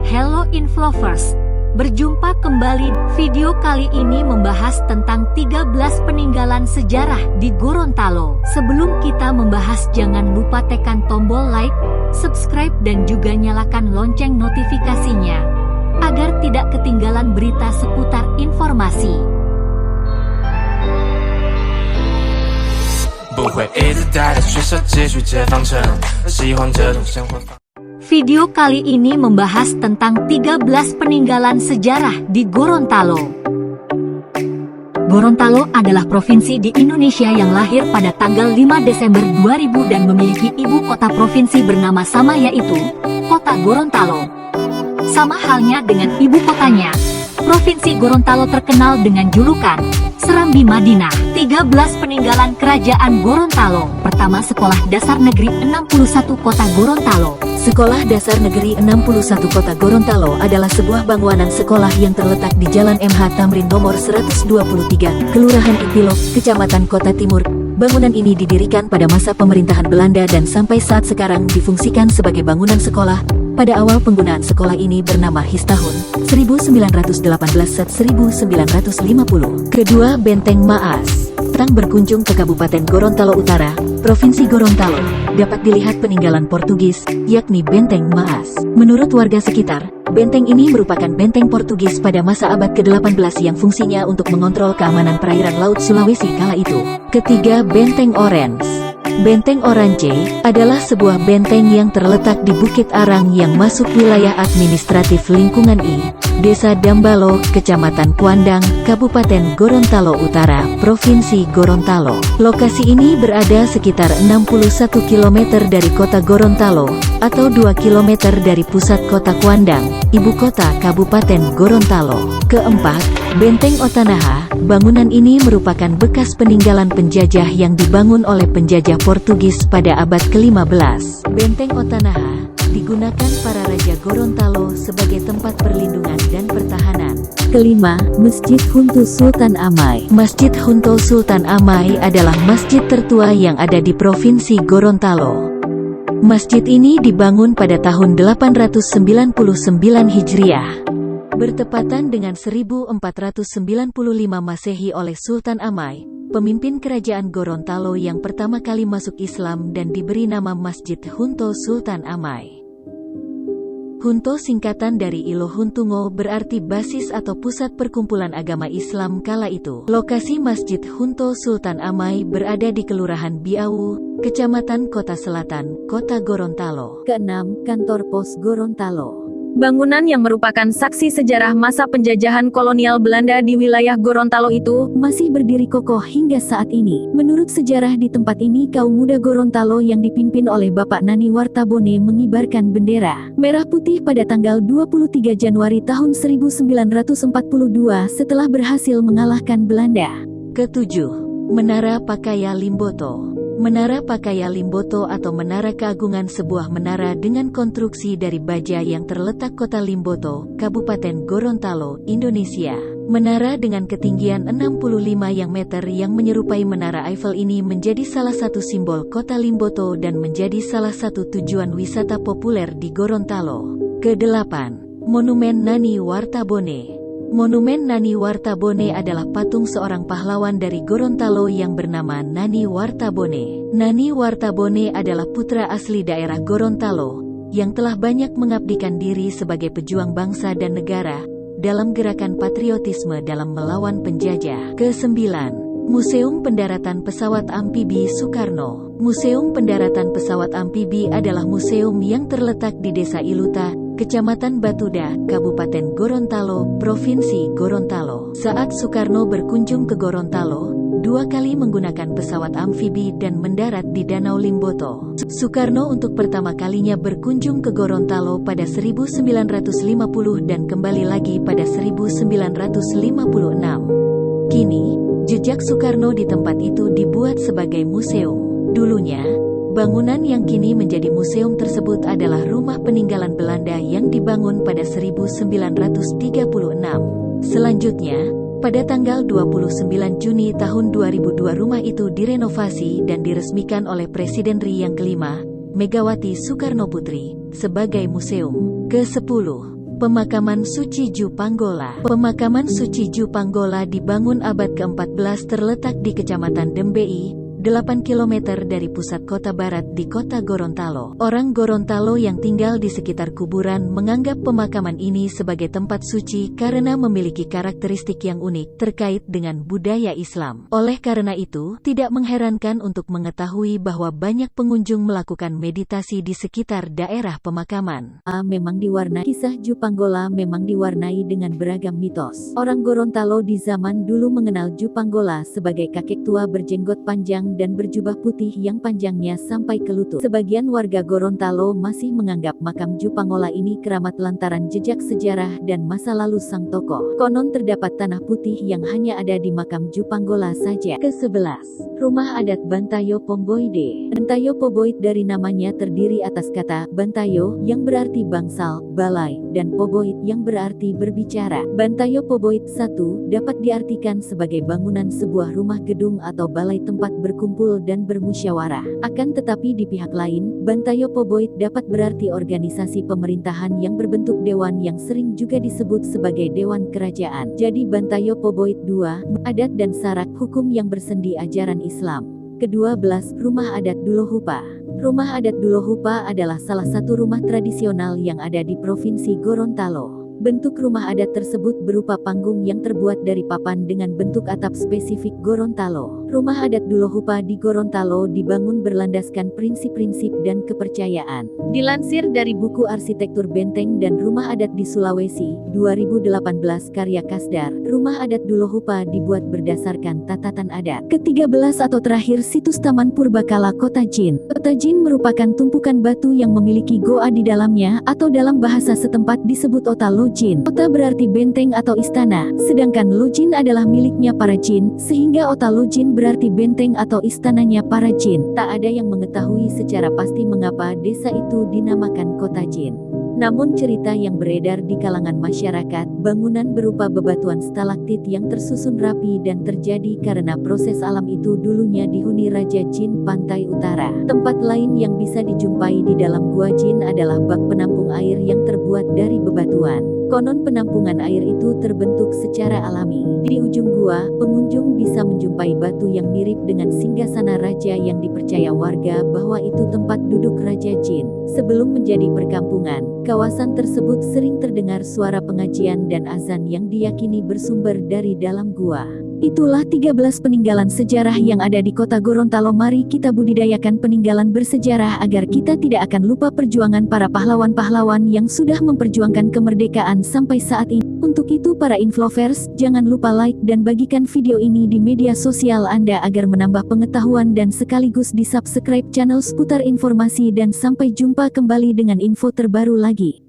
Hello Inflovers, berjumpa kembali. Video kali ini membahas tentang 13 peninggalan sejarah di Gorontalo. Sebelum kita membahas, jangan lupa tekan tombol like, subscribe dan juga nyalakan lonceng notifikasinya, agar tidak ketinggalan berita seputar informasi. Video kali ini membahas tentang 13 peninggalan sejarah di Gorontalo. Gorontalo adalah provinsi di Indonesia yang lahir pada tanggal 5 Desember 2000 dan memiliki ibu kota provinsi bernama sama, yaitu Kota Gorontalo. Sama halnya dengan ibu kotanya, Provinsi Gorontalo terkenal dengan julukan Serambi Madinah. 13 peninggalan kerajaan Gorontalo. Pertama, Sekolah Dasar Negeri 61 Kota Gorontalo. Sekolah Dasar Negeri 61 Kota Gorontalo adalah sebuah bangunan sekolah yang terletak di Jalan MH Tamrin nomor 123, Kelurahan Ipilok, Kecamatan Kota Timur. Bangunan ini didirikan pada masa pemerintahan Belanda dan sampai saat sekarang difungsikan sebagai bangunan sekolah. Pada awal penggunaan sekolah ini bernama HIS tahun 1918-1950. Kedua, Benteng Maas. Datang berkunjung ke Kabupaten Gorontalo Utara, Provinsi Gorontalo, dapat dilihat peninggalan Portugis, yakni Benteng Maas. Menurut warga sekitar, benteng ini merupakan benteng Portugis pada masa abad ke-18 yang fungsinya untuk mengontrol keamanan perairan Laut Sulawesi kala itu. Ketiga, Benteng Orange. Benteng Orange adalah sebuah benteng yang terletak di Bukit Arang yang masuk wilayah administratif lingkungan I, Desa Dambalo, Kecamatan Kuandang, Kabupaten Gorontalo Utara, Provinsi Gorontalo. Lokasi ini berada sekitar 61 km dari kota Gorontalo, atau 2 km dari pusat kota Kuandang, ibu kota Kabupaten Gorontalo. Keempat, Benteng Otanaha. Bangunan ini merupakan bekas peninggalan penjajah yang dibangun oleh penjajah Portugis pada abad ke-15. Benteng Otanaha digunakan para raja Gorontalo sebagai tempat perlindungan dan pertahanan. Kelima, Masjid Hunto Sultan Amai. Masjid Hunto Sultan Amai adalah masjid tertua yang ada di Provinsi Gorontalo. Masjid ini dibangun pada tahun 899 Hijriah. Bertepatan dengan 1495 Masehi oleh Sultan Amai, pemimpin kerajaan Gorontalo yang pertama kali masuk Islam dan diberi nama Masjid Hunto Sultan Amai. Hunto singkatan dari Ilo Huntungo berarti basis atau pusat perkumpulan agama Islam kala itu. Lokasi Masjid Hunto Sultan Amai berada di Kelurahan Biawu, Kecamatan Kota Selatan, Kota Gorontalo. Keenam, Kantor Pos Gorontalo. Bangunan yang merupakan saksi sejarah masa penjajahan kolonial Belanda di wilayah Gorontalo itu masih berdiri kokoh hingga saat ini. Menurut sejarah di tempat ini, kaum muda Gorontalo yang dipimpin oleh Bapak Nani Wartabone mengibarkan bendera merah putih pada tanggal 23 Januari tahun 1942 setelah berhasil mengalahkan Belanda. Ketujuh, Menara Pakaya Limboto. Menara Pakaya Limboto atau Menara Keagungan, sebuah menara dengan konstruksi dari baja yang terletak Kota Limboto, Kabupaten Gorontalo, Indonesia. Menara dengan ketinggian 65 meter yang menyerupai Menara Eiffel ini menjadi salah satu simbol Kota Limboto dan menjadi salah satu tujuan wisata populer di Gorontalo. Kedelapan, Monumen Nani Wartabone. Monumen Nani Wartabone adalah patung seorang pahlawan dari Gorontalo yang bernama Nani Wartabone. Nani Wartabone adalah putra asli daerah Gorontalo, yang telah banyak mengabdikan diri sebagai pejuang bangsa dan negara, dalam gerakan patriotisme dalam melawan penjajah. Kesembilan, Museum Pendaratan Pesawat Amfibi Soekarno. Museum Pendaratan Pesawat Amfibi adalah museum yang terletak di Desa Iluta, Kecamatan Batuda, Kabupaten Gorontalo, Provinsi Gorontalo. Saat Soekarno berkunjung ke Gorontalo, 2 kali menggunakan pesawat amfibi dan mendarat di Danau Limboto. Soekarno untuk pertama kalinya berkunjung ke Gorontalo pada 1950 dan kembali lagi pada 1956. Kini, jejak Soekarno di tempat itu dibuat sebagai museum. Dulunya, bangunan yang kini menjadi museum tersebut adalah rumah peninggalan Belanda yang dibangun pada 1936. Selanjutnya, pada tanggal 29 Juni tahun 2002 rumah itu direnovasi dan diresmikan oleh Presiden RI yang kelima, Megawati Soekarnoputri, sebagai museum. Ke-10, Pemakaman Suci Ju Panggola. Pemakaman Suci Ju Panggola dibangun abad ke-14 terletak di Kecamatan Dembei, 8 km dari pusat kota barat di kota Gorontalo. Orang Gorontalo yang tinggal di sekitar kuburan menganggap pemakaman ini sebagai tempat suci karena memiliki karakteristik yang unik terkait dengan budaya Islam. Oleh karena itu, tidak mengherankan untuk mengetahui bahwa banyak pengunjung melakukan meditasi di sekitar daerah pemakaman. Kisah Ju Panggola memang diwarnai dengan beragam mitos. Orang Gorontalo di zaman dulu mengenal Ju Panggola sebagai kakek tua berjenggot panjang dan berjubah putih yang panjangnya sampai ke lutut. Sebagian warga Gorontalo masih menganggap makam Ju Panggola ini keramat lantaran jejak sejarah dan masa lalu sang tokoh. Konon terdapat tanah putih yang hanya ada di makam Ju Panggola saja. Ke-11. Rumah adat Bantayo Pomboide. Bantayo Pomboide dari namanya terdiri atas kata Bantayo yang berarti bangsal, balai, dan Pomboide yang berarti berbicara. Bantayo Pomboide 1 dapat diartikan sebagai bangunan sebuah rumah gedung atau balai tempat berkumpul dan bermusyawarah. Akan tetapi di pihak lain, Bantayo Pomboide dapat berarti organisasi pemerintahan yang berbentuk dewan yang sering juga disebut sebagai dewan kerajaan. Jadi Bantayo Pomboide 2, adat dan syarat hukum yang bersendi ajaran Islam. Ke-12, Rumah Adat Dulohupa. Rumah adat Dulohupa adalah salah satu rumah tradisional yang ada di Provinsi Gorontalo. Bentuk rumah adat tersebut berupa panggung yang terbuat dari papan dengan bentuk atap spesifik Gorontalo. Rumah adat Dulohupa di Gorontalo dibangun berlandaskan prinsip-prinsip dan kepercayaan. Dilansir dari buku Arsitektur Benteng dan Rumah Adat di Sulawesi, 2018 karya Kasdar, rumah adat Dulohupa dibuat berdasarkan tatatan adat. Ke-13 atau terakhir situs Taman Purbakala Kota Jin. Kota Jin merupakan tumpukan batu yang memiliki goa di dalamnya atau dalam bahasa setempat disebut Ota Lojin. Ota berarti benteng atau istana, sedangkan Lojin adalah miliknya para jin, sehingga Ota Lojin berarti benteng atau istananya para jin. Tak ada yang mengetahui secara pasti mengapa desa itu dinamakan Kota Jin. Namun cerita yang beredar di kalangan masyarakat, bangunan berupa bebatuan stalaktit yang tersusun rapi dan terjadi karena proses alam itu dulunya dihuni Raja Jin Pantai Utara. Tempat lain yang bisa dijumpai di dalam Gua Jin adalah bak penampung air yang terbuat dari bebatuan. Konon penampungan air itu terbentuk secara alami. Di ujung gua, pengunjung bisa menjumpai batu yang mirip dengan singgasana raja yang dipercaya warga bahwa itu tempat duduk Raja Jin. Sebelum menjadi perkampungan, kawasan tersebut sering terdengar suara pengajian dan azan yang diyakini bersumber dari dalam gua. Itulah 13 peninggalan sejarah yang ada di kota Gorontalo. Mari kita budidayakan peninggalan bersejarah agar kita tidak akan lupa perjuangan para pahlawan-pahlawan yang sudah memperjuangkan kemerdekaan sampai saat ini. Untuk itu para inflovers, jangan lupa like dan bagikan video ini di media sosial Anda agar menambah pengetahuan dan sekaligus di subscribe channel seputar informasi dan sampai jumpa kembali dengan info terbaru lagi.